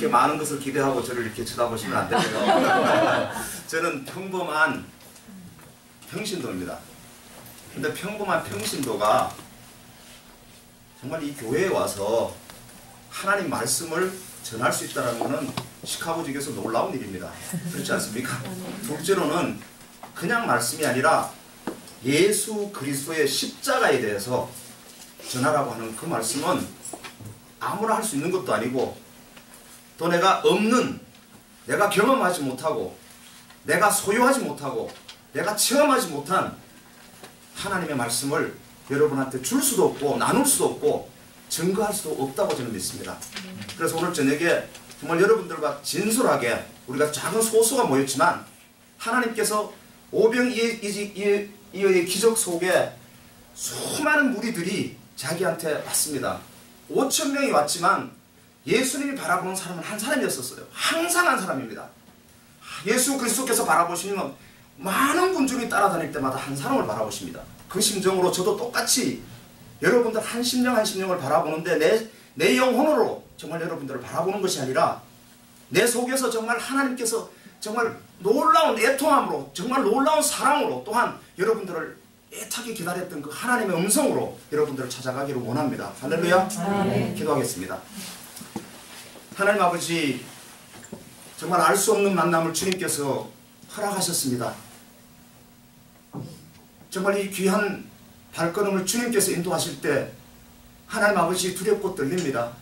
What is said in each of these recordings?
그렇게 많은 것을 기대하고 저를 이렇게 쳐다보시면 안 되고요. 저는 평범한 평신도입니다. 근데 평범한 평신도가 정말 이 교회에 와서 하나님 말씀을 전할 수 있다는 것은 시카고 지교에서 놀라운 일입니다. 그렇지 않습니까? 둘째로는 그냥 말씀이 아니라 예수 그리스도의 십자가에 대해서 전하라고 하는 그 말씀은 아무나 할 수 있는 것도 아니고 또 내가 없는, 내가 경험하지 못하고 내가 소유하지 못하고 내가 체험하지 못한 하나님의 말씀을 여러분한테 줄 수도 없고 나눌 수도 없고 증거할 수도 없다고 저는 믿습니다. 그래서 오늘 저녁에 정말 여러분들과 진솔하게 우리가 작은 소수가 모였지만 하나님께서 오병이어의 기적 속에 수많은 무리들이 자기한테 왔습니다. 5천 명이 왔지만 예수님이 바라보는 사람은 한 사람이었었어요. 항상 한 사람입니다. 예수 그리스도께서 바라보시면 많은 군중이 따라다닐 때마다 한 사람을 바라보십니다. 그 심정으로 저도 똑같이 여러분들 한 심령 한 심령을 바라보는데 내 영혼으로 정말 여러분들을 바라보는 것이 아니라 내 속에서 정말 하나님께서 정말 놀라운 애통함으로 정말 놀라운 사랑으로 또한 여러분들을 애타게 기다렸던 그 하나님의 음성으로 여러분들을 찾아가기를 원합니다. 할렐루야. 기도하겠습니다. 하나님 아버지, 정말 알 수 없는 만남을 주님께서 허락하셨습니다. 정말 이 귀한 발걸음을 주님께서 인도하실 때 하나님 아버지 두렵고 떨립니다.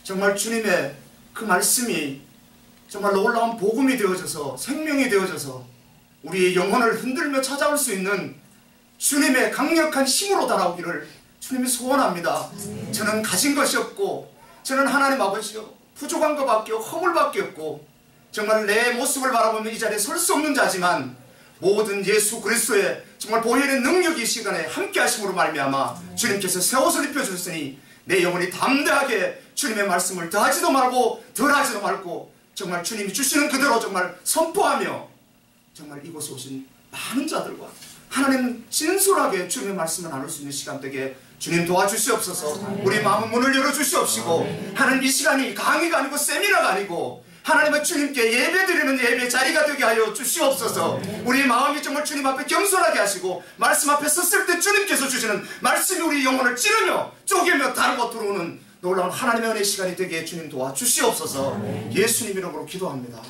정말 주님의 그 말씀이 정말 놀라운 복음이 되어져서 생명이 되어져서 우리의 영혼을 흔들며 찾아올 수 있는 주님의 강력한 힘으로 달아오기를 주님이 소원합니다. 저는 가진 것이 없고 저는 하나님 아버지요 부족한 것밖에 허물밖에 없고 정말 내 모습을 바라보면 이 자리에 설 수 없는 자지만 모든 예수 그리스도의 정말 보혈의 능력이 이 시간에 함께 하심으로 말미암아 주님께서 새 옷을 입혀주셨으니 내 영혼이 담대하게 주님의 말씀을 더하지도 말고 덜하지도 말고 정말 주님이 주시는 그대로 정말 선포하며 정말 이곳에 오신 많은 자들과 하나님 진솔하게 주님의 말씀을 나눌 수 있는 시간 되게 주님 도와주시옵소서. 우리 마음 문을 열어주시옵시고 하나님 이 시간이 강의가 아니고 세미나가 아니고 하나님의 주님께 예배드리는 예배 자리가 되게 하여 주시옵소서. 우리 마음이 정말 주님 앞에 겸손하게 하시고 말씀 앞에 섰을 때 주님께서 주시는 말씀이 우리 영혼을 찌르며 쪼개며 다루고 들어오는 놀라운 하나님의 은혜 시간이 되게 주님 도와주시옵소서. 예수님 이름으로 기도합니다.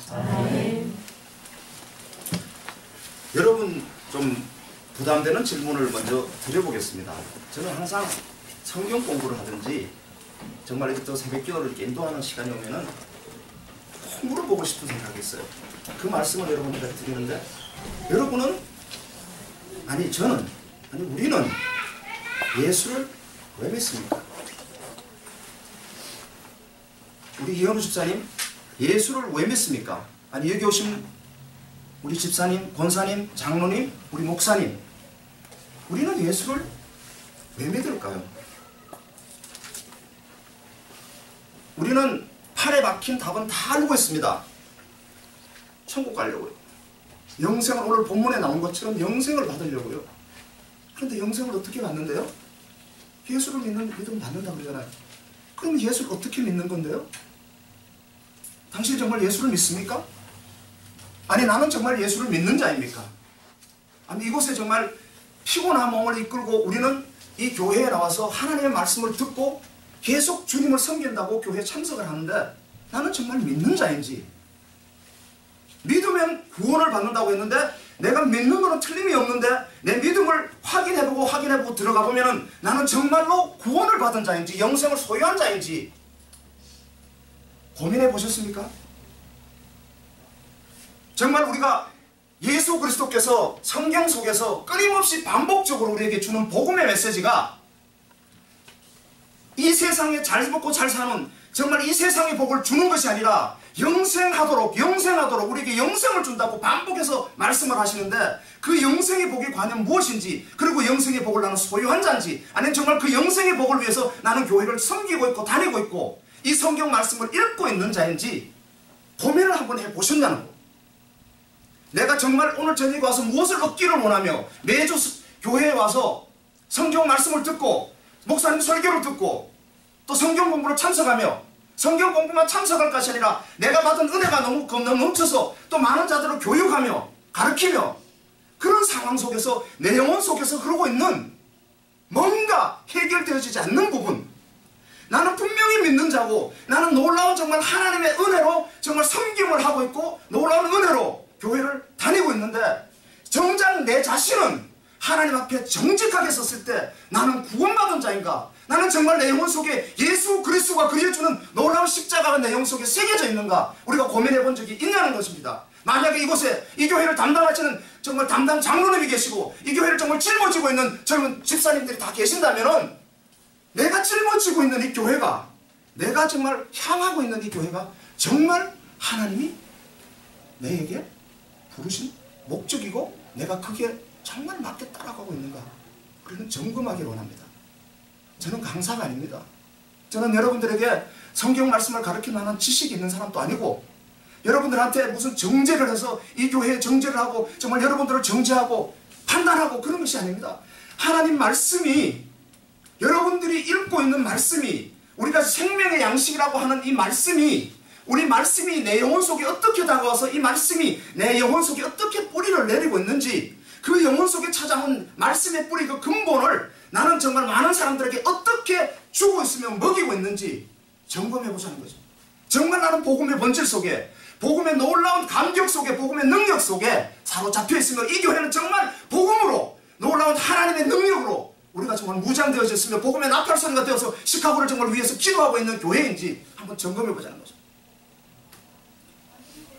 여러분 좀 부담되는 질문을 먼저 드려보겠습니다. 저는 항상 성경 공부를 하든지 정말 이렇게 또 새벽 기도를 이렇게 인도하는 시간이 오면은 꼭 물어보고 싶은 생각이 있어요. 그 말씀을 여러분들한테 드리는데 여러분은 우리는 예수를 왜 믿습니까? 우리 이현우 집사님 예수를 왜 믿습니까? 아니 여기 오신 우리 집사님, 권사님, 장로님, 우리 목사님 우리는 예수를 왜 믿을까요? 우리는 팔에 박힌 답은 다 알고 있습니다. 천국 가려고요. 영생을 오늘 본문에 나온 것처럼 영생을 받으려고요. 그런데 영생을 어떻게 받는데요? 예수를 믿으면 받는다고 그러잖아요. 그럼 예수를 어떻게 믿는 건데요? 당신 정말 예수를 믿습니까? 아니 나는 정말 예수를 믿는 자입니까? 아니 이곳에 정말 피곤한 몸을 이끌고 우리는 이 교회에 나와서 하나님의 말씀을 듣고 계속 주님을 섬긴다고 교회에 참석을 하는데 나는 정말 믿는 자인지 믿으면 구원을 받는다고 했는데 내가 믿는 거는 틀림이 없는데 내 믿음을 확인해보고 들어가 보면은 나는 정말로 구원을 받은 자인지 영생을 소유한 자인지 고민해 보셨습니까? 정말 우리가 예수 그리스도께서 성경 속에서 끊임없이 반복적으로 우리에게 주는 복음의 메시지가 이 세상에 잘 먹고 잘 사는 정말 이 세상의 복을 주는 것이 아니라 영생하도록 우리에게 영생을 준다고 반복해서 말씀을 하시는데 그 영생의 복이 과연 무엇인지 그리고 영생의 복을 나는 소유한 자인지 아니면 정말 그 영생의 복을 위해서 나는 교회를 섬기고 있고 다니고 있고 이 성경 말씀을 읽고 있는 자인지 고민을 한번 해보셨냐는 거. 내가 정말 오늘 저녁에 와서 무엇을 얻기를 원하며 매주 교회에 와서 성경 말씀을 듣고 목사님 설교를 듣고 또 성경 공부를 참석하며 성경 공부만 참석할 것이 아니라 내가 받은 은혜가 너무 넘쳐서 또 많은 자들을 교육하며 가르치며 그런 상황 속에서 내 영혼 속에서 흐르고 있는 뭔가 해결되어지지 않는 부분, 나는 분명히 믿는 자고 나는 놀라운 정말 하나님의 은혜로 정말 섬김을 하고 있고 놀라운 은혜로 교회를 다니고 있는데 정작 내 자신은 하나님 앞에 정직하게 섰을 때 나는 구원받은 자인가? 나는 정말 내 영혼 속에 예수 그리스도가 그려주는 놀라운 십자가가 내 영혼 속에 새겨져 있는가? 우리가 고민해 본 적이 있냐는 것입니다. 만약에 이곳에 이 교회를 담당하시는 정말 담당 장로님이 계시고 이 교회를 정말 짊어지고 있는 젊은 집사님들이 다 계신다면은 내가 짊어지고 있는 이 교회가, 내가 정말 향하고 있는 이 교회가 정말 하나님이 내에게 부르신 목적이고 내가 그게 정말 맞게 따라가고 있는가? 우리는 점검하기를 원합니다. 저는 강사가 아닙니다. 저는 여러분들에게 성경 말씀을 가르칠 만한 지식이 있는 사람도 아니고 여러분들한테 무슨 정죄를 해서 이 교회에 정죄를 하고 정말 여러분들을 정죄하고 판단하고 그런 것이 아닙니다. 하나님 말씀이, 여러분들이 읽고 있는 말씀이, 우리가 생명의 양식이라고 하는 이 말씀이, 우리 말씀이 내 영혼 속에 어떻게 다가와서 이 말씀이 내 영혼 속에 어떻게 뿌리를 내리고 있는지, 그 영혼 속에 찾아온 말씀의 뿌리 그 근본을 나는 정말 많은 사람들에게 어떻게 주고 있으며 먹이고 있는지 점검해보자는 거죠. 정말 나는 복음의 본질 속에, 복음의 놀라운 감격 속에, 복음의 능력 속에 사로잡혀 있으며 이 교회는 정말 복음으로, 놀라운 하나님의 능력으로 우리가 정말 무장되어졌으며 복음의 나팔소리가 되어서 시카고를 정말 위해서 기도하고 있는 교회인지 한번 점검해보자는 거죠.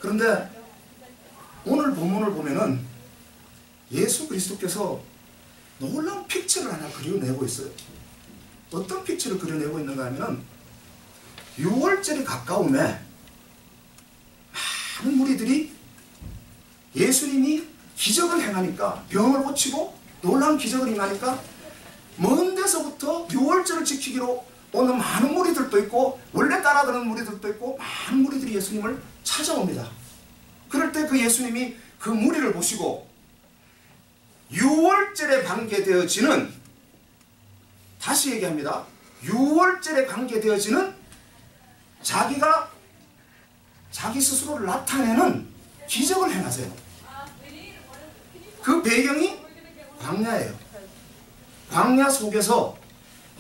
그런데 오늘 본문을 보면은 예수 그리스도께서 놀라운 픽처를 하나 그려내고 있어요. 어떤 픽처를 그려내고 있는가 하면 6월절이 가까움에 많은 무리들이 예수님이 기적을 행하니까, 병을 고치고 놀라운 기적을 행하니까 먼 데서부터 6월절을 지키기로 오는 많은 무리들도 있고 원래 따라드는 무리들도 있고 많은 무리들이 예수님을 찾아옵니다. 그럴 때 그 예수님이 그 무리를 보시고 6월절에 관계되어지는, 다시 얘기합니다. 6월절에 관계되어지는 자기가 자기 스스로를 나타내는 기적을 행하세요. 그 배경이 광야예요. 광야 속에서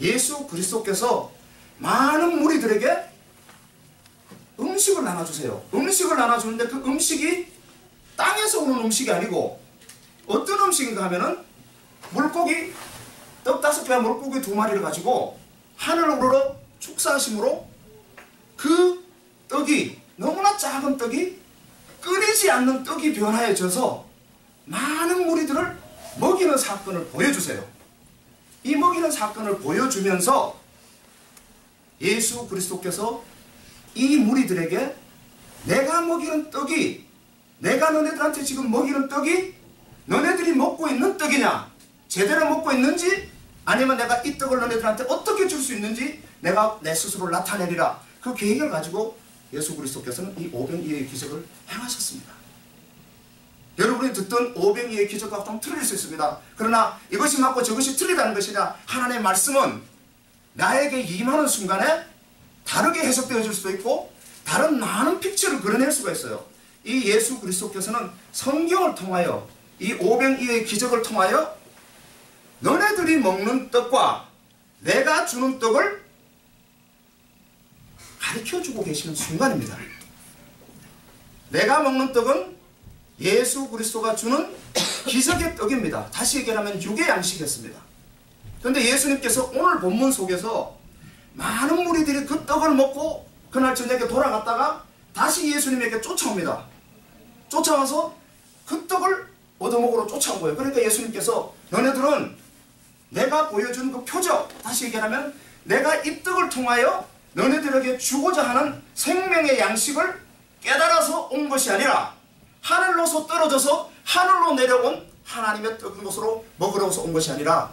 예수 그리스도께서 많은 무리들에게 음식을 나눠주세요. 음식을 나눠주는데 그 음식이 땅에서 오는 음식이 아니고 어떤 음식인가 하면은 물고기 떡 5개와 물고기 2마리를 가지고 하늘을 우러러 축사하심으로 그 떡이, 너무나 작은 떡이 끓이지 않는 떡이 변화해져서 많은 무리들을 먹이는 사건을 보여주세요. 이 먹이는 사건을 보여주면서 예수 그리스도께서 이 무리들에게 내가 먹이는 떡이, 내가 너네들한테 지금 먹이는 떡이 너네들이 먹고 있는 떡이냐, 제대로 먹고 있는지, 아니면 내가 이 떡을 너네들한테 어떻게 줄 수 있는지 내가 내 스스로를 나타내리라. 그 계획을 가지고 예수 그리스도께서는 이 오병이어의 기적을 행하셨습니다. 여러분이 듣던 오병이어의 기적과 좀 틀릴 수 있습니다. 그러나 이것이 맞고 저것이 틀리다는 것이 아니라 하나님의 말씀은 나에게 임하는 순간에 다르게 해석되어질 수도 있고 다른 많은 픽처를 그려낼 수가 있어요. 이 예수 그리스도께서는 성경을 통하여 이 오병이어의 기적을 통하여 너네들이 먹는 떡과 내가 주는 떡을 가르쳐주고 계시는 순간입니다. 내가 먹는 떡은 예수 그리스도가 주는 기적의 떡입니다. 다시 얘기하면 육의 양식이었습니다. 그런데 예수님께서 오늘 본문 속에서 많은 무리들이 그 떡을 먹고 그날 저녁에 돌아갔다가 다시 예수님에게 쫓아옵니다. 쫓아와서 그 떡을 얻어먹으러 쫓아온 거예요. 그러니까 예수님께서 너네들은 내가 보여준 그 표적, 다시 얘기하면 내가 이 떡을 통하여 너네들에게 주고자 하는 생명의 양식을 깨달아서 온 것이 아니라 하늘로서 떨어져서 하늘로 내려온 하나님의 떡인 것으로 먹으러서 온 것이 아니라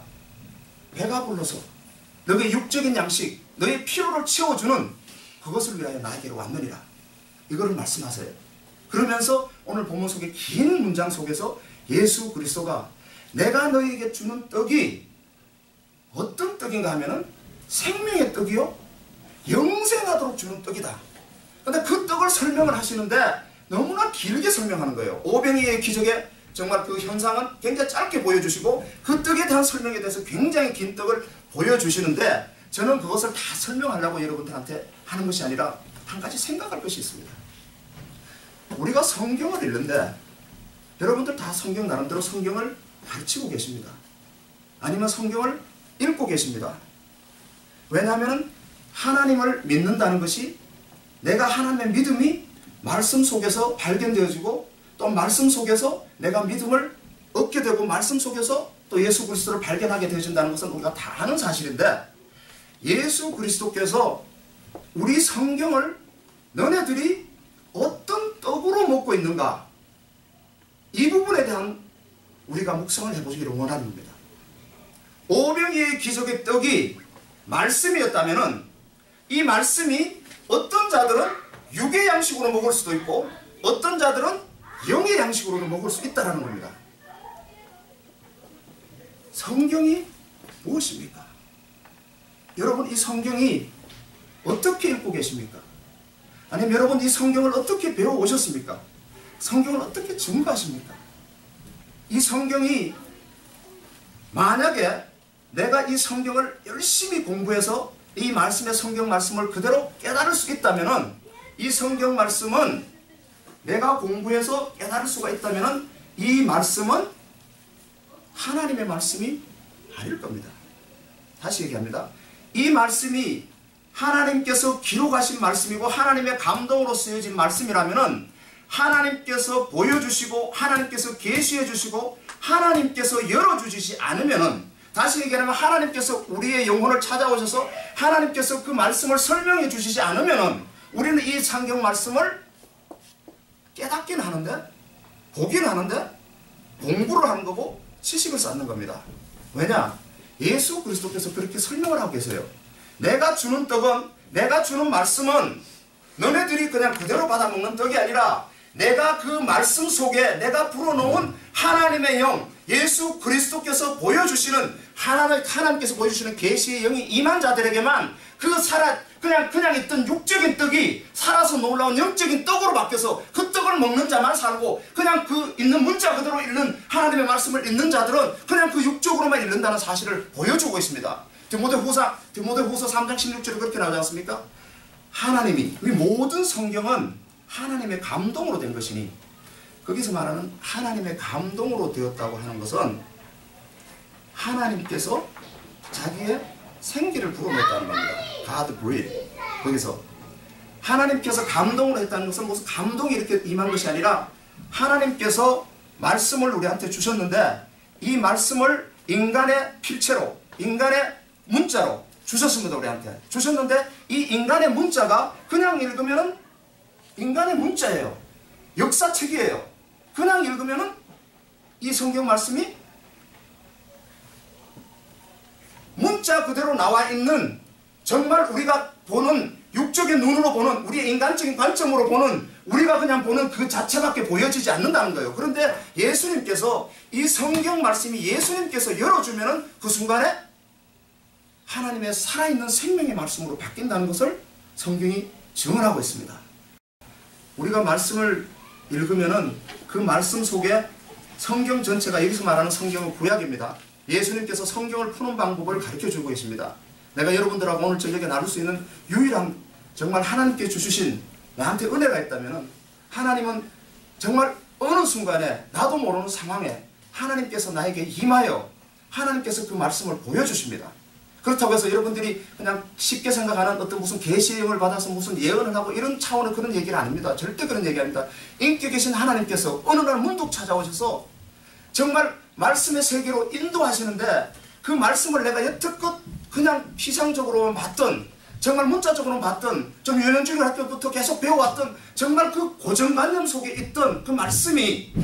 배가 불러서 너의 육적인 양식, 너의 피로를 채워주는 그것을 위하여 나에게로 왔느니라. 이거를 말씀하세요. 그러면서 오늘 본문 속의 긴 문장 속에서 예수 그리스도가 내가 너에게 주는 떡이 어떤 떡인가 하면은 생명의 떡이요, 영생하도록 주는 떡이다. 근데 그 떡을 설명을 하시는데 너무나 길게 설명하는 거예요. 오병이의 기적의 정말 그 현상은 굉장히 짧게 보여주시고 그 떡에 대한 설명에 대해서 굉장히 긴 떡을 보여주시는데 저는 그것을 다 설명하려고 여러분들한테 하는 것이 아니라 한 가지 생각할 것이 있습니다. 우리가 성경을 읽는데 여러분들 다 성경 나름대로 성경을 가르치고 계십니다. 아니면 성경을 읽고 계십니다. 왜냐하면 하나님을 믿는다는 것이 내가 하나님의 믿음이 말씀 속에서 발견되어지고 또 말씀 속에서 내가 믿음을 얻게 되고 말씀 속에서 또 예수 그리스도를 발견하게 되어진다는 것은 우리가 다 아는 사실인데 예수 그리스도께서 우리 성경을 너네들이 어떤 떡으로 먹고 있는가 이 부분에 대한 우리가 묵상을 해보기를 원합니다. 오병이의 기적의 떡이 말씀이었다면 이 말씀이 어떤 자들은 육의 양식으로 먹을 수도 있고 어떤 자들은 영의 양식으로도 먹을 수 있다는 겁니다. 성경이 무엇입니까? 여러분 이 성경이 어떻게 읽고 계십니까? 아니면 여러분 이 성경을 어떻게 배워오셨습니까? 성경을 어떻게 증거하십니까? 이 성경이 만약에 내가 이 성경을 열심히 공부해서 이 말씀의 성경 말씀을 그대로 깨달을 수 있다면 이 성경 말씀은 내가 공부해서 깨달을 수가 있다면 이 말씀은 하나님의 말씀이 아닐 겁니다. 다시 얘기합니다. 이 말씀이 하나님께서 기록하신 말씀이고 하나님의 감동으로 쓰여진 말씀이라면 하나님께서 보여주시고 하나님께서 계시해 주시고 하나님께서 열어주시지 않으면 다시 얘기하면 하나님께서 우리의 영혼을 찾아오셔서 하나님께서 그 말씀을 설명해 주시지 않으면 우리는 이 성경 말씀을 깨닫긴 하는데 보긴 하는데 공부를 하는 거고 지식을 쌓는 겁니다. 왜냐? 예수 그리스도께서 그렇게 설명을 하고 계세요. 내가 주는 떡은 내가 주는 말씀은 너네들이 그냥 그대로 받아먹는 떡이 아니라 내가 그 말씀 속에 내가 불어놓은 하나님의 영 예수 그리스도께서 보여주시는 하나님께서 보여주시는 계시의 영이 임한 자들에게만 그냥 있던 육적인 떡이 살아서 놀라운 영적인 떡으로 바뀌어서 그 떡을 먹는 자만 살고 그냥 그 있는 문자 그대로 읽는 하나님의 말씀을 읽는 자들은 그냥 그 육적으로만 읽는다는 사실을 보여주고 있습니다. 디모데후서 3장 16절에 그렇게 나오지 않습니까? 하나님이 이 모든 성경은 하나님의 감동으로 된 것이니 거기서 말하는 하나님의 감동으로 되었다고 하는 것은 하나님께서 자기의 생기를 불어넣었다는 겁니다. God breathed. 거기서 하나님께서 감동으로 했다는 것은 무슨 감동이 이렇게 임한 것이 아니라 하나님께서 말씀을 우리한테 주셨는데 이 말씀을 인간의 필체로 인간의 문자로 주셨습니다. 우리한테 주셨는데 이 인간의 문자가 그냥 읽으면 인간의 문자예요. 역사책이에요. 그냥 읽으면 이 성경 말씀이 문자 그대로 나와 있는 정말 우리가 보는 육적인 눈으로 보는 우리의 인간적인 관점으로 보는 우리가 그냥 보는 그 자체밖에 보여지지 않는다는 거예요. 그런데 예수님께서 이 성경 말씀이 예수님께서 열어주면 그 순간에 하나님의 살아있는 생명의 말씀으로 바뀐다는 것을 성경이 증언하고 있습니다. 우리가 말씀을 읽으면 그 말씀 속에 성경 전체가 여기서 말하는 성경은 구약입니다. 예수님께서 성경을 푸는 방법을 가르쳐주고 계십니다. 내가 여러분들하고 오늘 저녁에 나눌 수 있는 유일한 정말 하나님께 주신 나한테 은혜가 있다면 하나님은 정말 어느 순간에 나도 모르는 상황에 하나님께서 나에게 임하여 하나님께서 그 말씀을 보여주십니다. 그렇다고 해서 여러분들이 그냥 쉽게 생각하는 어떤 무슨 계시의 영을 받아서 무슨 예언을 하고 이런 차원의 그런 얘기는 아닙니다. 절대 그런 얘기 아닙니다. 인격 계신 하나님께서 어느 날 문득 찾아오셔서 정말 말씀의 세계로 인도하시는데 그 말씀을 내가 여태껏 그냥 피상적으로 봤던 정말 문자적으로 봤던 좀 유년중일 학교부터 계속 배워왔던 정말 그 고정관념 속에 있던 그 말씀이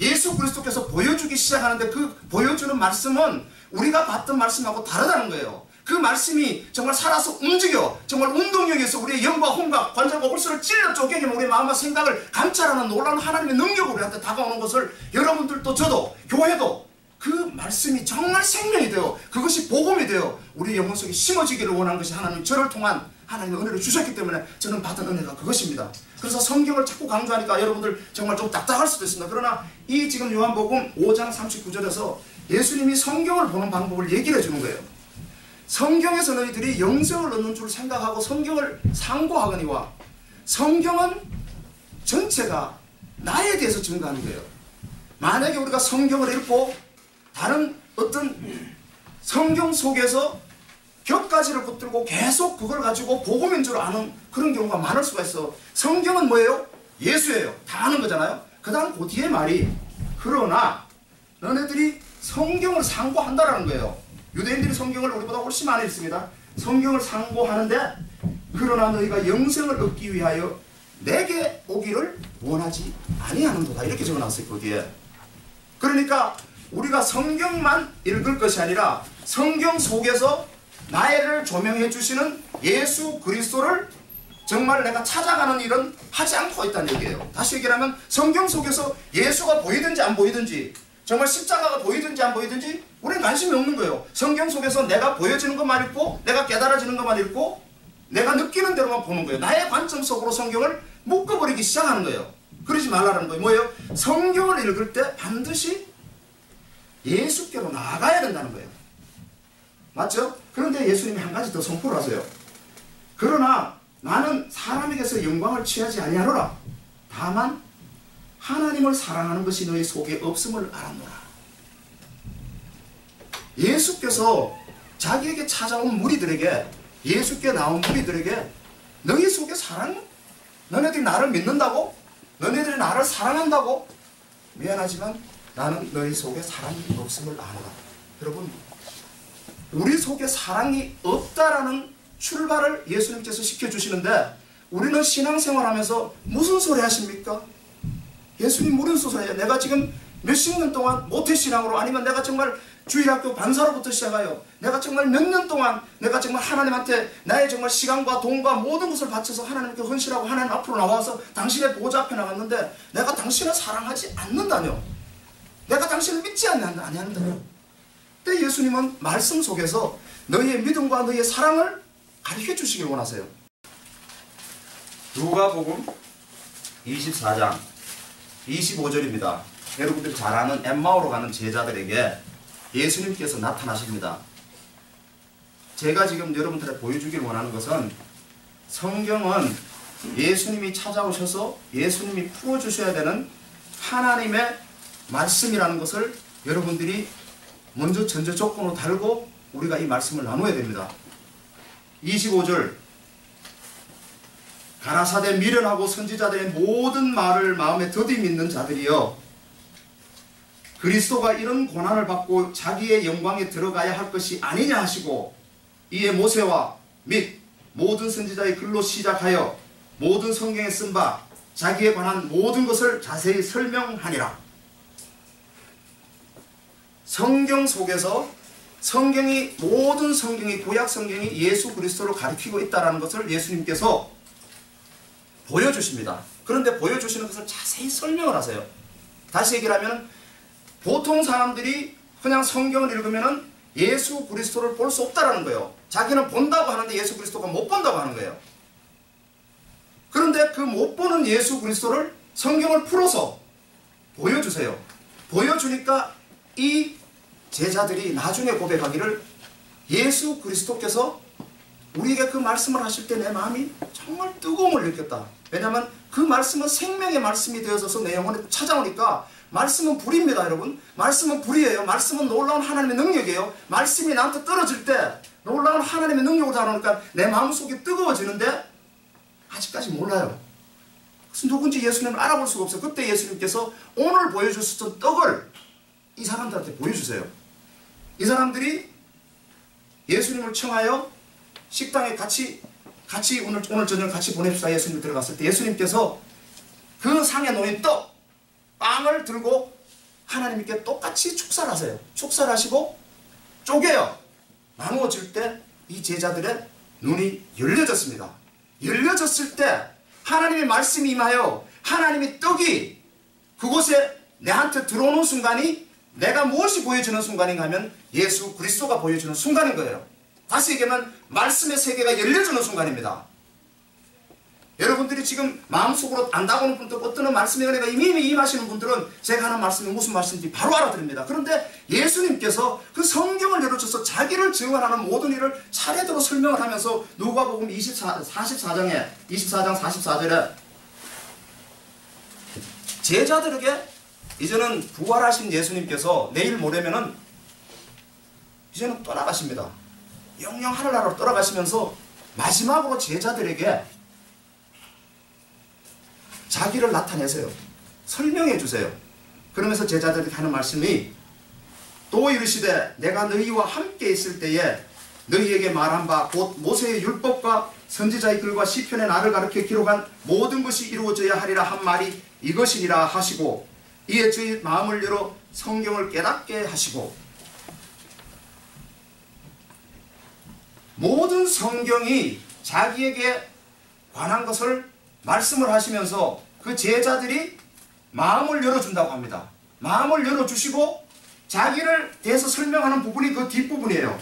예수 그리스도께서 보여주기 시작하는데 그 보여주는 말씀은 우리가 봤던 말씀하고 다르다는 거예요. 그 말씀이 정말 살아서 움직여 정말 운동력에서 우리의 영과 혼과 관절과 골수를 찔러 쪼개기면 우리의 마음과 생각을 감찰하는 놀라운 하나님의 능력으로 우리한테 다가오는 것을 여러분들도 저도 교회도 그 말씀이 정말 생명이 되어 그것이 복음이 되어 우리 영혼 속에 심어지기를 원하는 것이 하나님 저를 통한 하나님의 은혜를 주셨기 때문에 저는 받은 은혜가 그것입니다. 그래서 성경을 자꾸 강조하니까 여러분들 정말 좀 딱딱할 수도 있습니다. 그러나 이 지금 요한복음 5장 39절에서 예수님이 성경을 보는 방법을 얘기를 해주는 거예요. 성경에서 너희들이 영생을 얻는 줄 생각하고 성경을 상고하거니와 성경은 전체가 나에 대해서 증거하는 거예요. 만약에 우리가 성경을 읽고 다른 어떤 성경 속에서 격가지를 붙들고 계속 그걸 가지고 복음인 줄 아는 그런 경우가 많을 수가 있어. 성경은 뭐예요? 예수예요. 다 아는 거잖아요. 그 다음 그 뒤에 말이 그러나 너네들이 성경을 상고한다라는 거예요. 유대인들이 성경을 우리보다 훨씬 많이 읽습니다. 성경을 상고하는데 그러나 너희가 영생을 얻기 위하여 내게 오기를 원하지 아니하는도다. 이렇게 적어놨어요. 거기에. 그러니까 우리가 성경만 읽을 것이 아니라 성경 속에서 나를 조명해 주시는 예수 그리스도를 정말 내가 찾아가는 일은 하지 않고 있다는 얘기예요. 다시 얘기하면 성경 속에서 예수가 보이든지 안 보이든지 정말 십자가가 보이든지 안 보이든지 우리는 관심이 없는 거예요. 성경 속에서 내가 보여지는 것만 읽고 내가 깨달아지는 것만 읽고 내가 느끼는 대로만 보는 거예요. 나의 관점 속으로 성경을 묶어버리기 시작하는 거예요. 그러지 말라는 거예요. 뭐예요? 성경을 읽을 때 반드시 예수께로 나아가야 된다는 거예요. 맞죠? 그런데 예수님이 한 가지 더 선포를 하세요. 그러나 나는 사람에게서 영광을 취하지 아니하노라. 다만 하나님을 사랑하는 것이 너희 속에 없음을 알았노라. 예수께서 자기에게 찾아온 무리들에게 예수께 나온 무리들에게 너희 속에 사랑? 너네들이 나를 믿는다고? 너네들이 나를 사랑한다고? 미안하지만 나는 너희 속에 사랑이 없음을 아노라. 여러분 우리 속에 사랑이 없다라는 출발을 예수님께서 시켜주시는데 우리는 신앙생활하면서 무슨 소리 하십니까? 예수님 무슨 소리예요? 내가 지금 몇십 년 동안 모태신앙으로 아니면 내가 정말 주일학교 반사로부터 시작하여 내가 정말 몇 년 동안 내가 정말 하나님한테 나의 정말 시간과 돈과 모든 것을 바쳐서 하나님께 헌신하고 하나님 앞으로 나와서 당신의 보좌 앞에 나갔는데 내가 당신을 사랑하지 않는다뇨. 내가 당신을 믿지 아니한다뇨. 그때 예수님은 말씀 속에서 너희의 믿음과 너희의 사랑을 가르쳐 주시길 원하세요. 누가복음 24장 25절입니다. 여러분들이 잘 아는 엠마오로 가는 제자들에게 예수님께서 나타나십니다. 제가 지금 여러분들에 보여주길 원하는 것은 성경은 예수님이 찾아오셔서 예수님이 풀어주셔야 되는 하나님의 말씀이라는 것을 여러분들이 먼저 전제 조건으로 달고 우리가 이 말씀을 나눠야 됩니다. 25절 가라사대 미련하고 선지자들의 모든 말을 마음에 더디 믿는 자들이여 그리스도가 이런 고난을 받고 자기의 영광에 들어가야 할 것이 아니냐 하시고 이에 모세와 및 모든 선지자의 글로 시작하여 모든 성경에 쓴 바 자기에 관한 모든 것을 자세히 설명하니라. 성경 속에서 모든 성경이 구약 성경이 예수 그리스도를 가리키고 있다는 것을 예수님께서 보여주십니다. 그런데 보여주시는 것을 자세히 설명을 하세요. 다시 얘기를 하면 보통 사람들이 그냥 성경을 읽으면 예수 그리스도를 볼 수 없다라는 거예요. 자기는 본다고 하는데 예수 그리스도가 못 본다고 하는 거예요. 그런데 그 못 보는 예수 그리스도를 성경을 풀어서 보여주세요. 보여주니까 이 제자들이 나중에 고백하기를 예수 그리스도께서 우리에게 그 말씀을 하실 때 내 마음이 정말 뜨거움을 느꼈다. 왜냐하면 그 말씀은 생명의 말씀이 되어서 내 영혼에 찾아오니까 말씀은 불입니다. 여러분 말씀은 불이에요. 말씀은 놀라운 하나님의 능력이에요. 말씀이 나한테 떨어질 때 놀라운 하나님의 능력으로 다가오니까 내 마음속이 뜨거워지는데 아직까지 몰라요. 그래서 누군지 예수님을 알아볼 수가 없어요. 그때 예수님께서 오늘 보여주셨던 떡을 이 사람들한테 보여주세요. 이 사람들이 예수님을 청하여 식당에 같이 오늘 저녁 같이 보냅시다. 예수님 들어갔을 때 예수님께서 그 상에 놓인 떡, 빵을 들고 하나님께 똑같이 축사를 하세요. 축사를 하시고 쪼개요. 나누어질 때 이 제자들의 눈이 열려졌습니다. 열려졌을 때 하나님의 말씀이 임하여 하나님의 떡이 그곳에 내한테 들어오는 순간이 내가 무엇이 보여지는 순간인가 하면 예수 그리스도가 보여지는 순간인 거예요. 다시 얘기하면 말씀의 세계가 열려주는 순간입니다. 여러분들이 지금 마음속으로 안다고는 분들, 어떤 말씀의 은혜가 이미 임하시는 분들은 제가 하는 말씀이 무슨 말씀인지 바로 알아들습니다. 그런데 예수님께서 그 성경을 열어줘서 자기를 증언하는 모든 일을 차례대로 설명을 하면서 누가복음 44장 44절에 제자들에게 이제는 부활하신 예수님께서 내일 모레면은 이제는 떠나가십니다. 영영 하늘나라로 떠나가시면서 마지막으로 제자들에게 자기를 나타내세요. 설명해 주세요. 그러면서 제자들에게 하는 말씀이 또 이르시되 내가 너희와 함께 있을 때에 너희에게 말한 바 곧 모세의 율법과 선지자의 글과 시편에 나를 가르쳐 기록한 모든 것이 이루어져야 하리라 한 말이 이것이니라 하시고 이에 저희 마음을 열어 성경을 깨닫게 하시고 모든 성경이 자기에게 관한 것을 말씀을 하시면서 그 제자들이 마음을 열어준다고 합니다. 마음을 열어주시고 자기를 대해서 설명하는 부분이 그 뒷부분이에요.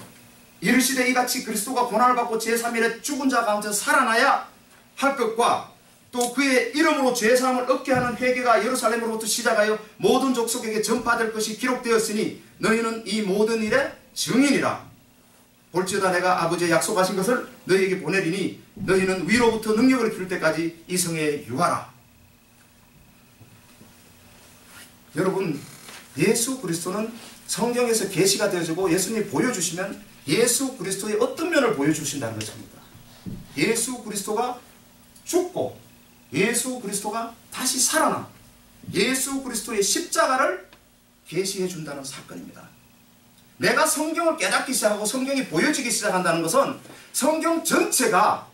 이르시되 이같이 그리스도가 고난을 받고 제3일에 죽은 자 가운데서 살아나야 할 것과 또 그의 이름으로 죄사함을 얻게 하는 회개가 예루살렘으로부터 시작하여 모든 족속에게 전파될 것이 기록되었으니 너희는 이 모든 일의 증인이라. 볼지어다 내가 아버지의 약속하신 것을 너희에게 보내리니 너희는 위로부터 능력을 필 때까지 이 성에 유하라. 여러분, 예수 그리스도는 성경에서 계시가 되어지고 예수님이 보여주시면 예수 그리스도의 어떤 면을 보여주신다는 것입니다. 예수 그리스도가 죽고 예수 그리스도가 다시 살아나 예수 그리스도의 십자가를 계시해 준다는 사건입니다. 내가 성경을 깨닫기 시작하고 성경이 보여지기 시작한다는 것은 성경 전체가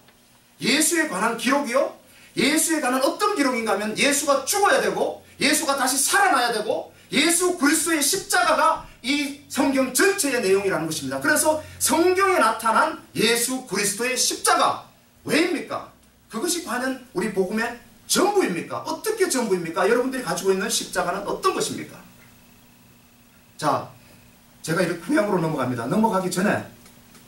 예수에 관한 기록이요, 예수에 관한 어떤 기록인가 하면 예수가 죽어야 되고 예수가 다시 살아나야 되고 예수 그리스도의 십자가가 이 성경 전체의 내용이라는 것입니다. 그래서 성경에 나타난 예수 그리스도의 십자가 왜입니까? 그것이 과연 우리 복음의 전부입니까? 어떻게 전부입니까? 여러분들이 가지고 있는 십자가는 어떤 것입니까? 자, 제가 이렇게 후양으로 넘어갑니다. 넘어가기 전에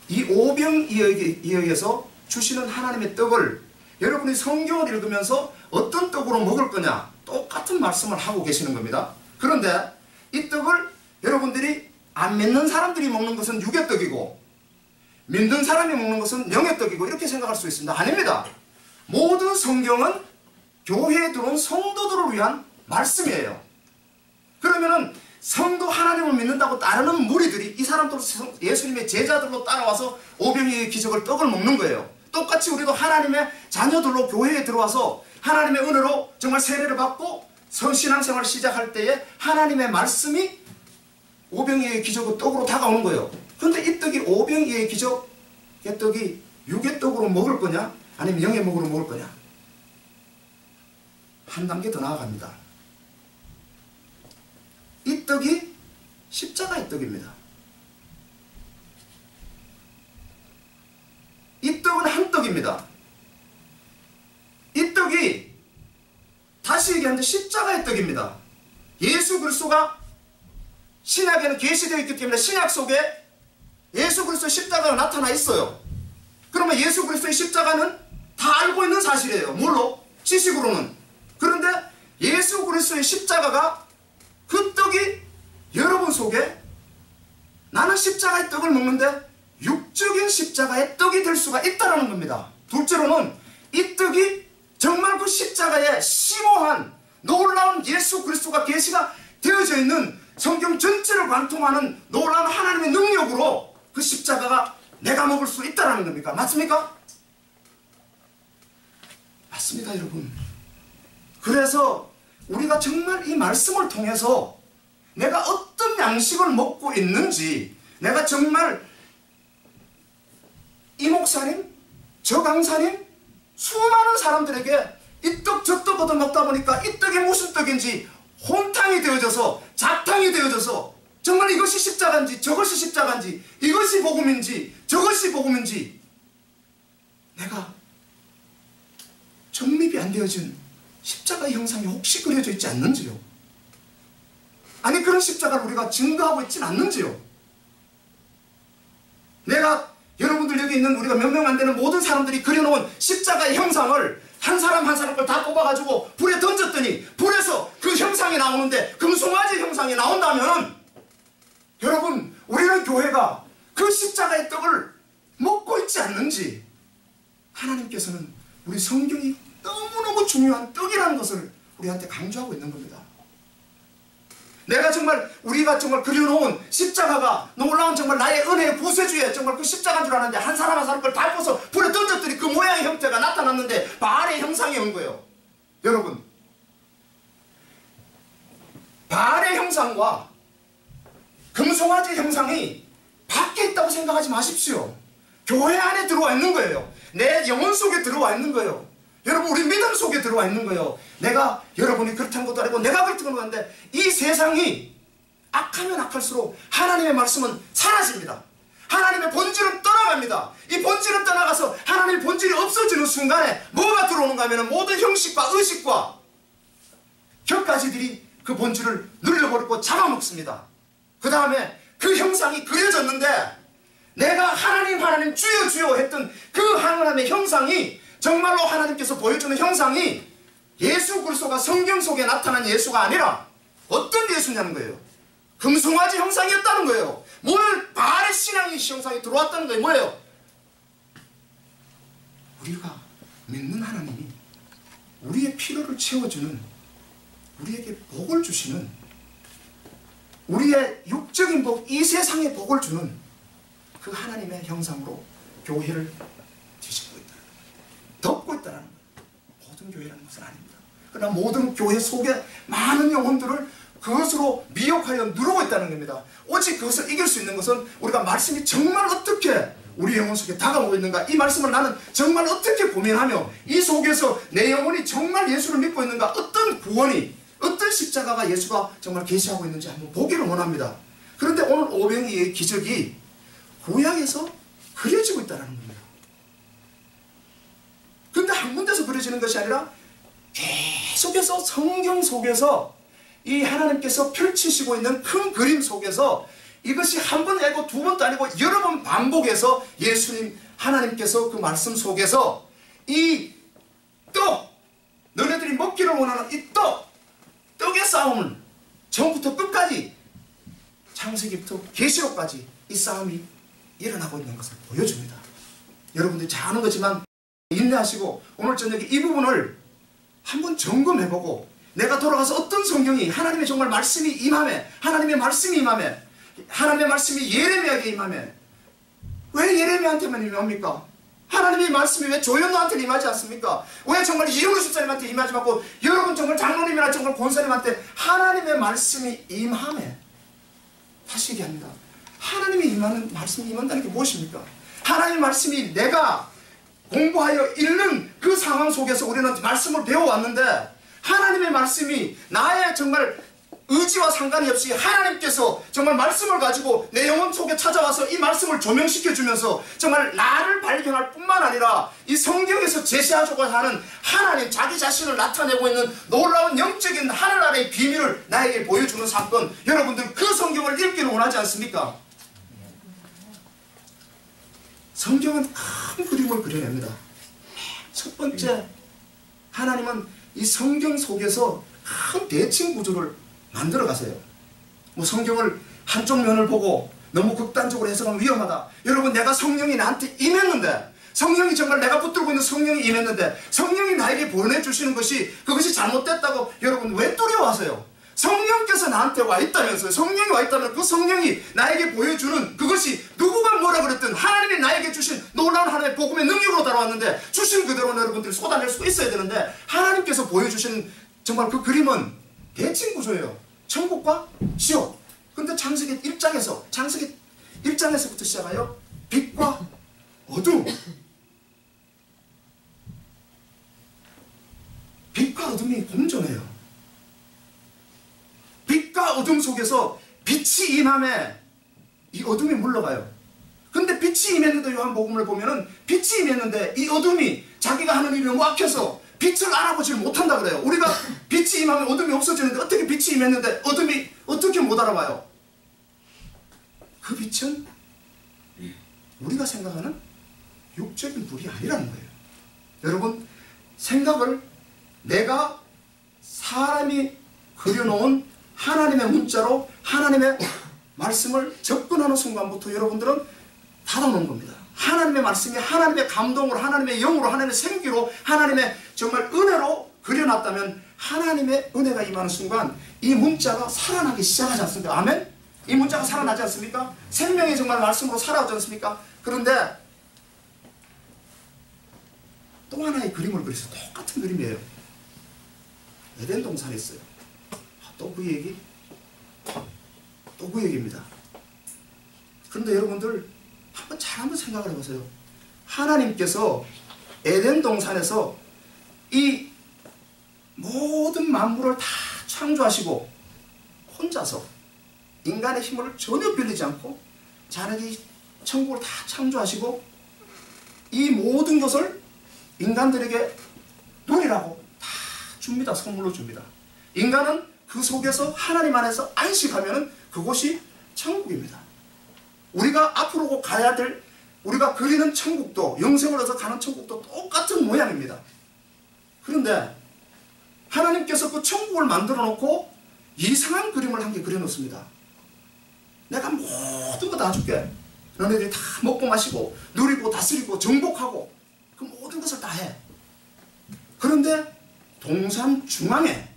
이 오병이어에서 주시는 하나님의 떡을 여러분이 성경을 읽으면서 어떤 떡으로 먹을 거냐 똑같은 말씀을 하고 계시는 겁니다. 그런데 이 떡을 여러분들이 안 믿는 사람들이 먹는 것은 육의 떡이고 믿는 사람이 먹는 것은 영의 떡이고 이렇게 생각할 수 있습니다. 아닙니다. 모든 성경은 교회에 들어온 성도들을 위한 말씀이에요. 그러면은 성도 하나님을 믿는다고 따르는 무리들이 이 사람들 예수님의 제자들로 따라와서 오병이의 기적을 떡을 먹는 거예요. 똑같이 우리도 하나님의 자녀들로 교회에 들어와서 하나님의 은혜로 정말 세례를 받고 신앙생활을 시작할 때에 하나님의 말씀이 오병이의 기적의 떡으로 다가오는 거예요. 그런데 이 떡이 오병이의 기적의 떡이 육의 떡으로 먹을 거냐 아니면 영의 먹으로 먹을 거냐, 한 단계 더 나아갑니다. 이 떡이 십자가의 떡입니다. 이 떡은 한 떡입니다. 이 떡이 다시 얘기하는데 십자가의 떡입니다. 예수 그리스도가 신약에는 계시되어 있기 때문에 신약 속에 예수 그리스도의 십자가가 나타나 있어요. 그러면 예수 그리스도의 십자가는 다 알고 있는 사실이에요. 물론 지식으로는. 그런데 예수 그리스도의 십자가가 그 떡이 여러분 속에 나는 십자가의 떡을 먹는데 육적인 십자가의 떡이 될 수가 있다는 겁니다. 둘째로는 이 떡이 정말 그 십자가에 심오한 놀라운 예수 그리스도가 계시가 되어져 있는 성경 전체를 관통하는 놀라운 하나님의 능력으로 그 십자가가 내가 먹을 수 있다는 겁니까? 맞습니까? 맞습니다, 여러분. 그래서 우리가 정말 이 말씀을 통해서 내가 어떤 양식을 먹고 있는지, 내가 정말 이 목사님, 저 강사님, 수많은 사람들에게 이 떡 저 떡 얻어 먹다 보니까 이 떡이 무슨 떡인지 혼탕이 되어져서 잡탕이 되어져서 정말 이것이 십자가인지 저것이 십자가인지 이것이 복음인지 저것이 복음인지 내가 정립이 안 되어진 십자가의 형상이 혹시 그려져 있지 않는지요? 아니 그런 십자가를 우리가 증거하고 있지는 않는지요? 내가 여러분들 여기 있는 우리가 몇 명 안 되는 모든 사람들이 그려놓은 십자가의 형상을 한 사람 한 사람 걸 다 뽑아가지고 불에 던졌더니 불에서 그 형상이 나오는데 금송아지 형상이 나온다면 여러분 우리는 교회가 그 십자가의 떡을 먹고 있지 않는지 하나님께서는 우리 성경이 너무너무 중요한 떡이라는 것을 우리한테 강조하고 있는 겁니다. 내가 정말 우리가 정말 그려놓은 십자가가 놀라운 정말 나의 은혜의 구세주에 정말 그 십자가인 줄 알았는데 한 사람 한 사람 걸 다 뽑아서 불에 던졌더니 그 모양의 형태가 나타났는데 바알의 형상이 온 거예요. 여러분 바알의 형상과 금송아지 형상이 밖에 있다고 생각하지 마십시오. 교회 안에 들어와 있는 거예요. 내 영혼 속에 들어와 있는 거예요. 여러분 우리 믿음 속에 들어와 있는 거예요. 내가 여러분이 그렇다는 것도 아니고 내가 그렇다는 것도 아닌데 이 세상이 악하면 악할수록 하나님의 말씀은 사라집니다. 하나님의 본질은 떠나갑니다. 이 본질은 떠나가서 하나님의 본질이 없어지는 순간에 뭐가 들어오는가 하면 모든 형식과 의식과 격가지들이 그 본질을 눌려버리고 잡아먹습니다. 그 다음에 그 형상이 그려졌는데 내가 하나님 주여 주여 했던 그 하나님의 형상이 정말로 하나님께서 보여주는 형상이 예수 그리스도가 성경 속에 나타난 예수가 아니라 어떤 예수냐는 거예요. 금송아지 형상이었다는 거예요. 뭘 바알의 신앙의 형상이 들어왔다는 거예요. 뭐예요? 우리가 믿는 하나님이 우리의 필요를 채워주는 우리에게 복을 주시는 우리의 육적인 복, 이 세상의 복을 주는 그 하나님의 형상으로 교회를 뒤집고 있다는 거예요. 덮고 있다는 거예요. 모든 교회라는 것은 아닙니다. 그러나 모든 교회 속에 많은 영혼들을 그것으로 미혹하여 누르고 있다는 겁니다. 오직 그것을 이길 수 있는 것은 우리가 말씀이 정말 어떻게 우리 영혼 속에 다가오고 있는가, 이 말씀을 나는 정말 어떻게 고민하며 이 속에서 내 영혼이 정말 예수를 믿고 있는가, 어떤 구원이, 어떤 십자가가 예수가 정말 계시하고 있는지 한번 보기를 원합니다. 그런데 오늘 오병이의 기적이 구약에서 그려지고 있다는 겁니다. 그런데 한 군데서 그려지는 것이 아니라 계속해서 성경 속에서 이 하나님께서 펼치시고 있는 큰 그림 속에서 이것이 한 번 아니고 두 번도 아니고 여러 번 반복해서 예수님 하나님께서 그 말씀 속에서 이 떡, 너네들이 먹기를 원하는 이 떡의 싸움을 처음부터 끝까지 창세기부터 계시록까지 이 싸움이 일어나고 있는 것을 보여줍니다. 여러분들이 잘 아는 거지만 인내하시고 오늘 저녁에 이 부분을 한번 점검해보고 내가 돌아가서 어떤 성경이 하나님의 정말 말씀이 임함에, 하나님의 말씀이 임함에, 하나님의 말씀이 예레미야에게 임함에, 왜 예레미야한테만 임합니까? 하나님의 말씀이 왜 조현노한테 임하지 않습니까? 왜 정말 이영우 집사님한테 임하지 않고 여러분 정말 장로님이나 정말 권사님한테 하나님의 말씀이 임함에, 다시 얘기합니다. 하나님이 임하는 말씀이 임한다는 게 무엇입니까? 하나님의 말씀이 내가 공부하여 읽는 그 상황 속에서 우리는 말씀을 배워왔는데 하나님의 말씀이 나의 정말 의지와 상관이 없이 하나님께서 정말 말씀을 가지고 내 영혼 속에 찾아와서 이 말씀을 조명시켜 주면서 정말 나를 발견할 뿐만 아니라 이 성경에서 제시하려고 하는 하나님 자기 자신을 나타내고 있는 놀라운 영적인 하늘 아래의 비밀을 나에게 보여주는 사건, 여러분들 그 성경을 읽기를 원하지 않습니까? 성경은 큰 그림을 그려냅니다. 첫 번째, 하나님은 이 성경 속에서 큰 대칭 구조를 만들어 가세요. 뭐 성경을 한쪽 면을 보고 너무 극단적으로 해석하면 위험하다. 여러분, 내가 성령이 나한테 임했는데, 성령이 정말 내가 붙들고 있는 성령이 임했는데 성령이 나에게 보내주시는 것이 그것이 잘못됐다고 여러분 왜 두려워하세요? 성령께서 나한테 와 있다면서요. 성령이 와 있다면 그 성령이 나에게 보여주는 그것이 누구가 뭐라 그랬든 하나님이 나에게 주신 놀라운 하나님의 복음의 능력으로 따라왔는데 주신 그대로 여러분들이 쏟아낼 수 있어야 되는데 하나님께서 보여주신 정말 그 그림은 대칭 구조예요. 천국과 지옥. 근데 창세기 1장에서부터 시작하여 빛과 어둠. 빛과 어둠이 공존해요. 빛과 어둠 속에서 빛이 임함에 이 어둠이 물러가요. 근데 빛이 임했는데 요한복음을 보면은 빛이 임했는데 이 어둠이 자기가 하는 일이 너무 악해서 빛을 알아보지 못한다 그래요. 우리가 빛이 임하면 어둠이 없어지는데 어떻게 빛이 임했는데 어둠이 어떻게 못 알아봐요? 그 빛은 우리가 생각하는 육적인 불이 아니라는 거예요. 여러분, 생각을 내가 사람이 그려놓은 하나님의 문자로 하나님의 말씀을 접근하는 순간부터 여러분들은 닫아놓은 겁니다. 하나님의 말씀이 하나님의 감동으로, 하나님의 영으로, 하나님의 생기로, 하나님의 정말 은혜로 그려놨다면 하나님의 은혜가 임하는 순간 이 문자가 살아나기 시작하지 않습니까? 아멘? 이 문자가 살아나지 않습니까? 생명이 정말 말씀으로 살아오지 않습니까? 그런데 또 하나의 그림을 그렸어요. 똑같은 그림이에요. 에덴 동산에 있어요. 또 그 얘기? 또 그 얘기입니다. 그런데 여러분들 한번 생각을 해보세요. 하나님께서 에덴 동산에서 이 모든 만물을 다 창조하시고 혼자서 인간의 힘을 전혀 빌리지 않고 자기의 천국을 다 창조하시고 이 모든 것을 인간들에게 누리라고 다 줍니다. 선물로 줍니다. 인간은 그 속에서 하나님 안에서 안식하면 그곳이 천국입니다. 우리가 앞으로 가야 될, 우리가 그리는 천국도, 영생을 얻어 가는 천국도 똑같은 모양입니다. 그런데 하나님께서 그 천국을 만들어 놓고 이상한 그림을 한 개 그려 놓습니다. 내가 모든 거 다 줄게. 너네들이 다 먹고 마시고 누리고 다스리고 정복하고 그 모든 것을 다 해. 그런데 동산 중앙에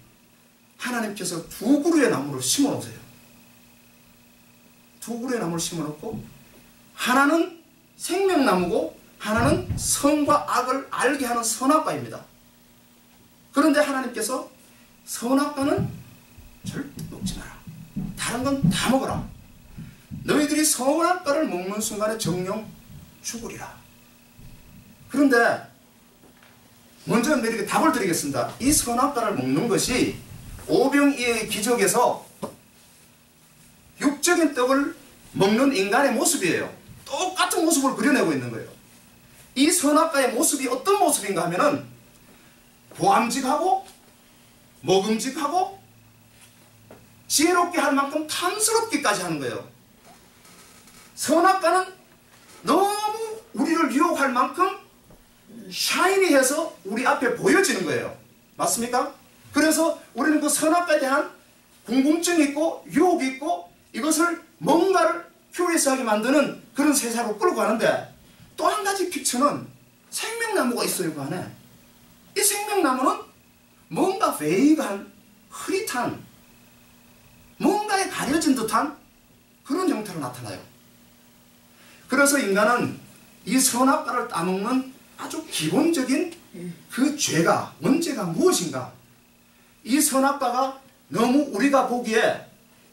하나님께서 두 그루의 나무를 심어 놓으세요. 두 그루의 나무를 심어 놓고 하나는 생명나무고 하나는 선과 악을 알게 하는 선악과입니다. 그런데 하나님께서 선악과는 절대 먹지 마라. 다른 건 다 먹어라. 너희들이 선악과를 먹는 순간에 정령 죽으리라. 그런데 먼저 너희에게 답을 드리겠습니다. 이 선악과를 먹는 것이 오병이어의 기적에서 육적인 떡을 먹는 인간의 모습이에요. 똑같은 모습을 그려내고 있는 거예요. 이 선악과의 모습이 어떤 모습인가 하면은 보암직하고 먹음직하고 지혜롭게 할 만큼 탐스럽기까지 하는 거예요. 선악과는 너무 우리를 유혹할 만큼 샤이니해서 우리 앞에 보여지는 거예요. 맞습니까? 그래서 우리는 그 선악과에 대한 궁금증이 있고 유혹이 있고 이것을 뭔가를 큐리어스하게 만드는 그런 세상으로 끌고 가는데 또 한 가지 피처는 생명나무가 있어요. 그 안에 이 생명나무는 뭔가 베이그한 흐릿한 뭔가에 가려진 듯한 그런 형태로 나타나요. 그래서 인간은 이 선악과를 따먹는 아주 기본적인 그 죄가 문제가 무엇인가, 이 선악과가 너무 우리가 보기에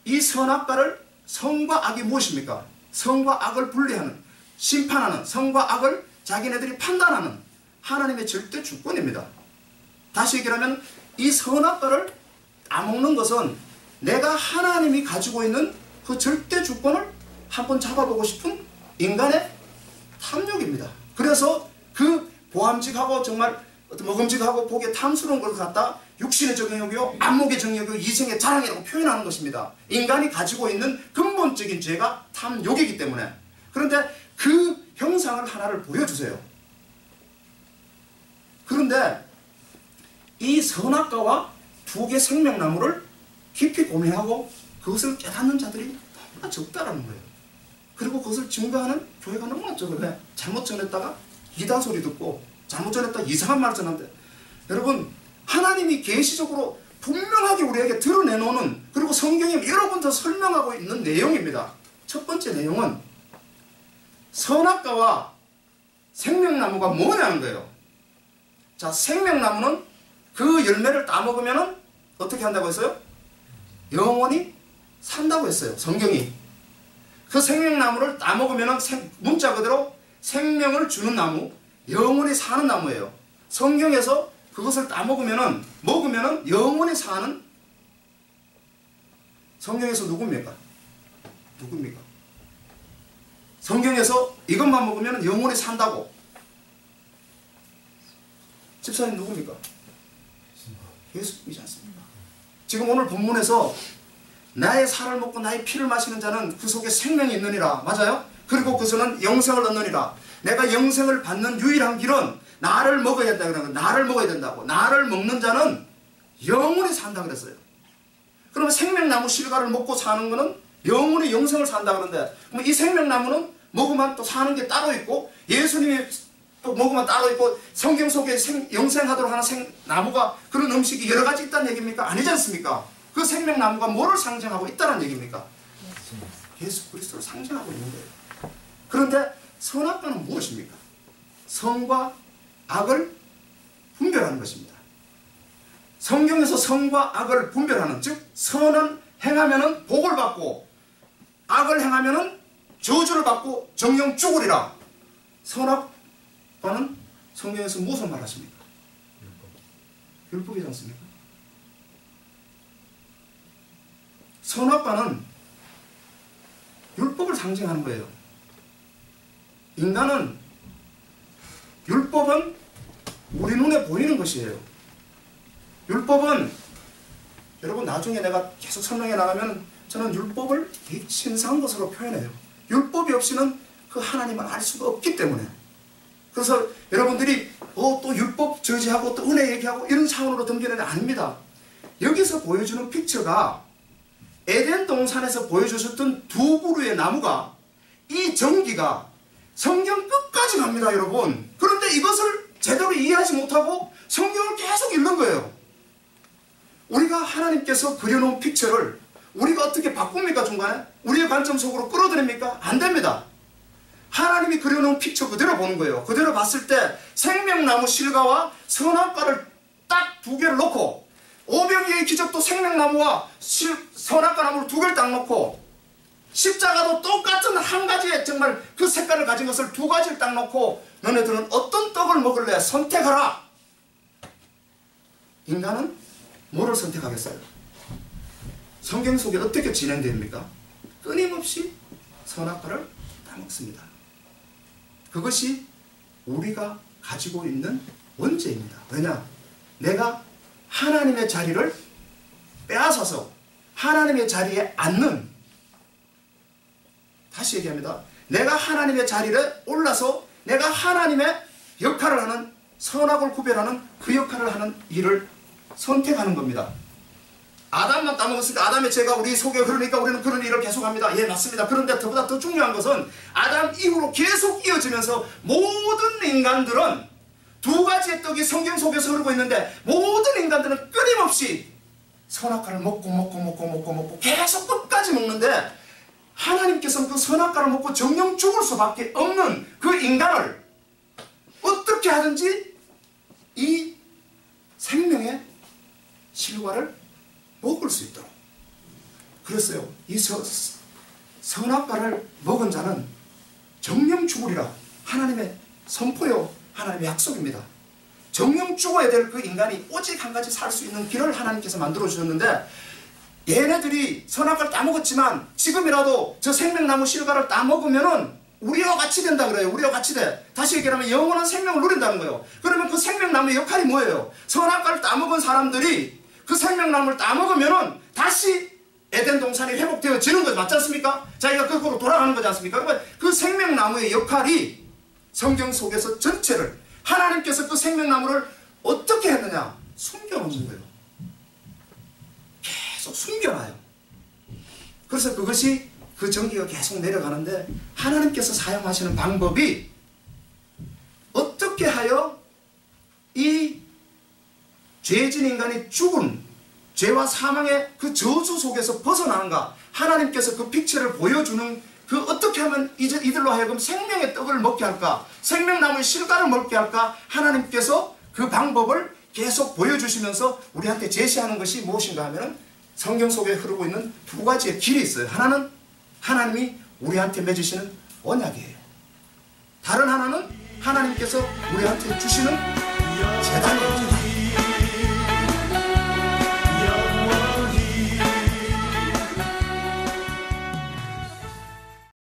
이 선악과를 선과 악이 무엇입니까? 선과 악을 분리하는, 심판하는, 선과 악을 자기네들이 판단하는 하나님의 절대 주권입니다. 다시 얘기하면 이 선악과를 따먹는 것은 내가 하나님이 가지고 있는 그 절대 주권을 한번 잡아보고 싶은 인간의 탐욕입니다. 그래서 그 보암직하고 정말 먹음직하고 보기에 탐스러운 걸 갖다 육신의 정욕이요, 안목의 정욕이요, 이생의 자랑이라고 표현하는 것입니다. 인간이 가지고 있는 근본적인 죄가 탐욕이기 때문에. 그런데 그 형상을 하나를 보여주세요. 그런데 이 선악과와 두 개 생명나무를 깊이 고민하고 그것을 깨닫는 자들이 너무나 적다라는 거예요. 그리고 그것을 증거하는 교회가 너무나 적어요. 왜? 잘못 전했다가 이단 소리 듣고 잘못 전했다가 이상한 말 전하는데, 여러분 하나님이 계시적으로 분명하게 우리에게 드러내놓는, 그리고 성경에 여러 번 더 설명하고 있는 내용입니다. 첫 번째 내용은 선악과와 생명나무가 뭐냐는 거예요. 자, 생명나무는 그 열매를 따먹으면 어떻게 한다고 했어요? 영원히 산다고 했어요. 성경이. 그 생명나무를 따먹으면 문자 그대로 생명을 주는 나무, 영원히 사는 나무예요. 성경에서 그것을 따먹으면, 먹으면 영원히 사는, 성경에서 누굽니까? 누굽니까? 성경에서 이것만 먹으면 영원히 산다고. 집사님 누굽니까? 예수님이지 않습니까? 지금 오늘 본문에서 나의 살을 먹고 나의 피를 마시는 자는 그 속에 생명이 있느니라. 맞아요? 그리고 그것은 영생을 얻느니라. 내가 영생을 받는 유일한 길은 나를 먹어야 된다. 나를 먹어야 된다고. 나를 먹는 자는 영원히 산다 그랬어요. 그러면 생명나무 실과를 먹고 사는 거는 영원히 영생을 산다 그러는데, 그럼 이 생명나무는 먹으면 또 사는 게 따로 있고, 예수님이 또 먹으면 따로 있고, 성경 속에 영생하도록 하는 나무가, 그런 음식이 여러 가지 있다는 얘기입니까? 아니지 않습니까? 그 생명나무가 뭐를 상징하고 있다는 얘기입니까? 예수 그리스도를 상징하고 있는 거예요. 그런데 선악과는 무엇입니까? 선과 악을 분별하는 것입니다. 성경에서 선과 악을 분별하는, 즉 선은 행하면은 복을 받고 악을 행하면은 저주를 받고 정령 죽으리라. 선악과는 성경에서 무슨 말하십니까? 율법이지 않습니까? 선악과는 율법을 상징하는 거예요. 인간은, 율법은 우리 눈에 보이는 것이에요. 율법은, 여러분 나중에 내가 계속 설명해 나가면 저는 율법을 신성한 것으로 표현해요. 율법이 없이는 그 하나님을 알 수가 없기 때문에. 그래서 여러분들이 또 율법 저지하고 또 은혜 얘기하고 이런 차원으로 덤비는 아닙니다. 여기서 보여주는 픽처가 에덴 동산에서 보여주셨던 두 그루의 나무가, 이 전기가 성경 끝까지 갑니다, 여러분. 그런데 이것을 제대로 이해하지 못하고 성경을 계속 읽는 거예요. 우리가 하나님께서 그려놓은 픽처를 우리가 어떻게 바꿉니까, 중간에? 우리의 관점 속으로 끌어들입니까? 안 됩니다. 하나님이 그려놓은 픽처 그대로 보는 거예요. 그대로 봤을 때 생명나무 실과와 선악과를 딱 두 개를 놓고, 오병이의 기적도 생명나무와 선악과 나무를 두 개를 딱 놓고, 십자가도 똑같은 한 가지의 정말 그 색깔을 가진 것을 두 가지를 딱 놓고, 너네들은 어떤 떡을 먹을래? 선택하라. 인간은 뭐를 선택하겠어요? 성경 속에 어떻게 진행됩니까? 끊임없이 선악과를 따먹습니다. 그것이 우리가 가지고 있는 원죄입니다. 왜냐? 내가 하나님의 자리를 빼앗아서 하나님의 자리에 앉는, 다시 얘기합니다. 내가 하나님의 자리에 올라서 내가 하나님의 역할을 하는, 선악을 구별하는 그 역할을 하는 일을 선택하는 겁니다. 아담만 따먹었으니까 아담의 죄가 우리 속에 흐르니까 우리는 그런 일을 계속합니다. 예, 맞습니다. 그런데 그보다 더 중요한 것은 아담 이후로 계속 이어지면서 모든 인간들은 두 가지의 떡이 성경 속에서 흐르고 있는데, 모든 인간들은 끊임없이 선악과를 먹고 계속 끝까지 먹는데, 하나님께서는 그 선악과를 먹고 정령 죽을 수밖에 없는 그 인간을 어떻게 하든지 이 생명의 실과를 먹을 수 있도록 그랬어요. 이 선악과를 먹은 자는 정령 죽으리라. 하나님의 선포요, 하나님의 약속입니다. 정령 죽어야 될 그 인간이 오직 한 가지 살 수 있는 길을 하나님께서 만들어 주셨는데, 얘네들이 선악과를 따먹었지만 지금이라도 저 생명나무 실과를 따먹으면은 우리와 같이 된다 그래요. 우리와 같이 돼. 다시 얘기하면 영원한 생명을 누린다는 거예요. 그러면 그 생명나무의 역할이 뭐예요? 선악과를 따먹은 사람들이 그 생명나무를 따먹으면은 다시 에덴 동산이 회복되어지는 거죠. 맞지 않습니까? 자기가 거꾸로 돌아가는 거지 않습니까? 그러면 그 생명나무의 역할이 성경 속에서 전체를, 하나님께서 그 생명나무를 어떻게 했느냐? 숨겨놓는 거예요. 계속 숨겨놔요. 그래서 그것이, 그 전기가 계속 내려가는데, 하나님께서 사용하시는 방법이 어떻게 하여 이 죄진 인간이 죽은 죄와 사망의 그 저주 속에서 벗어나는가, 하나님께서 그 픽처를 보여주는, 그 어떻게 하면 이들로 하여금 생명의 떡을 먹게 할까, 생명나무의 실과를 먹게 할까, 하나님께서 그 방법을 계속 보여주시면서 우리한테 제시하는 것이 무엇인가 하면 성경 속에 흐르고 있는 두 가지의 길이 있어요. 하나는 하나님이 우리한테 맺으시는 언약이에요. 다른 하나는 하나님께서 우리한테 주시는 제단이에요.